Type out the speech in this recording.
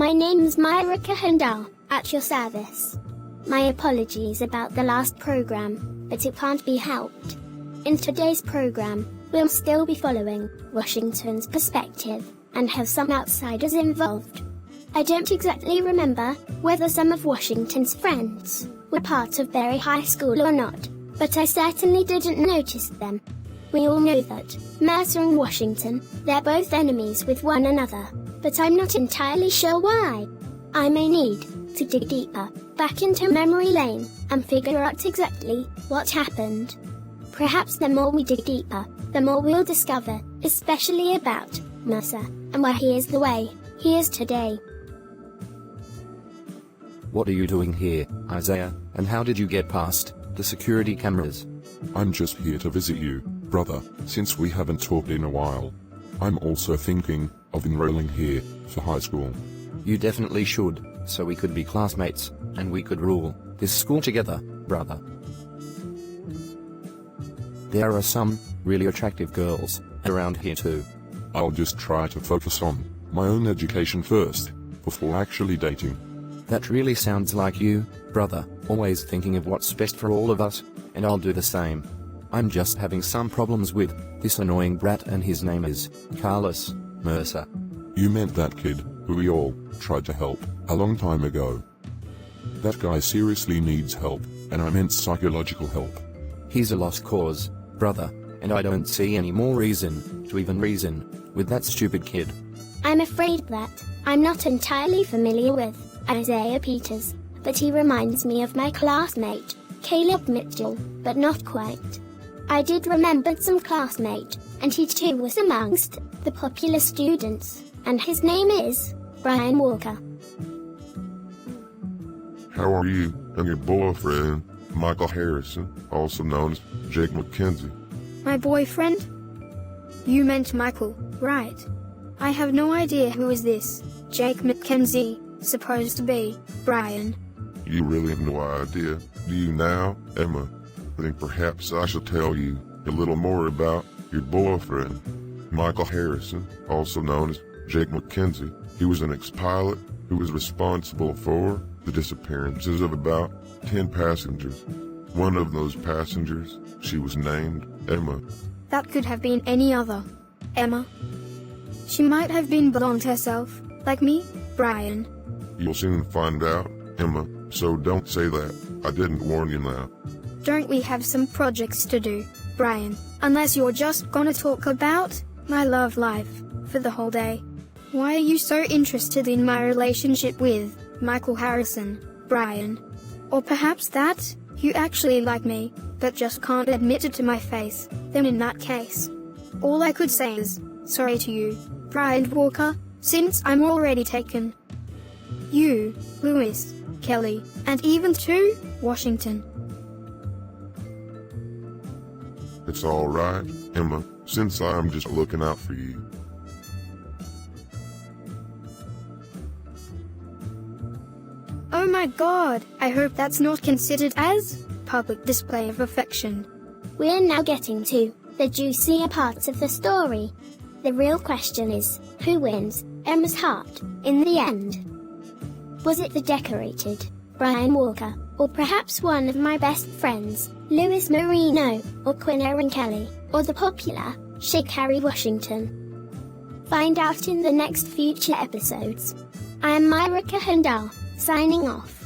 My name's Myra Khandaar, at your service. My apologies about the last program, but it can't be helped. In today's program, we'll still be following Washington's perspective, and have some outsiders involved. I don't exactly remember whether some of Washington's friends were part of Berry High School or not, but I certainly didn't notice them. We all know that Mercer and Washington, they're both enemies with one another, but I'm not entirely sure why. I may need to dig deeper, back into memory lane, and figure out exactly what happened. Perhaps the more we dig deeper, the more we'll discover, especially about Mercer, and why he is the way he is today. What are you doing here, Isaiah, and how did you get past the security cameras? I'm just here to visit you, brother, since we haven't talked in a while. I'm also thinking of enrolling here for high school. You definitely should, so we could be classmates, and we could rule this school together, brother. There are some really attractive girls around here too. I'll just try to focus on my own education first, before actually dating. That really sounds like you, brother, always thinking of what's best for all of us, and I'll do the same. I'm just having some problems with this annoying brat, and his name is Carlos Mercer. You meant that kid, who we all tried to help a long time ago. That guy seriously needs help, and I meant psychological help. He's a lost cause, brother, and I don't see any more reason to even reason with that stupid kid. I'm afraid that I'm not entirely familiar with Isaiah Peters, but he reminds me of my classmate, Caleb Mitchell, but not quite. I did remember some classmate, and he too was amongst the popular students, and his name is Brian Walker. How are you and your boyfriend, Michael Harrison, also known as Jake McKenzie? My boyfriend? You meant Michael, right? I have no idea who is this Jake McKenzie supposed to be, Brian. You really have no idea, do you now, Emma? I think perhaps I should tell you a little more about your boyfriend, Michael Harrison, also known as Jake McKenzie. He was an ex-pilot who was responsible for the disappearances of about 10 passengers. One of those passengers, she was named Emma. That could have been any other. Emma. She might have been blonde herself, like me, Brian. You'll soon find out, Emma, so don't say that. I didn't warn you now. Don't we have some projects to do, Brian? Unless you're just gonna talk about my love life for the whole day. Why are you so interested in my relationship with Michael Harrison, Brian? Or perhaps that you actually like me, but just can't admit it to my face. Then in that case, all I could say is sorry to you, Brian Walker, since I'm already taken. You, Lewis, Kelly, and even to Washington. It's all right, Emma, since I'm just looking out for you. Oh my god, I hope that's not considered as public display of affection. We're now getting to the juicier parts of the story. The real question is, who wins Emma's heart in the end? Was it the decorated Brian Walker, or perhaps one of my best friends, Louis Marino, or Quinn Erin Kelly, or the popular Harry Washington? Find out in the next future episodes. I am Myra Khandaar, signing off.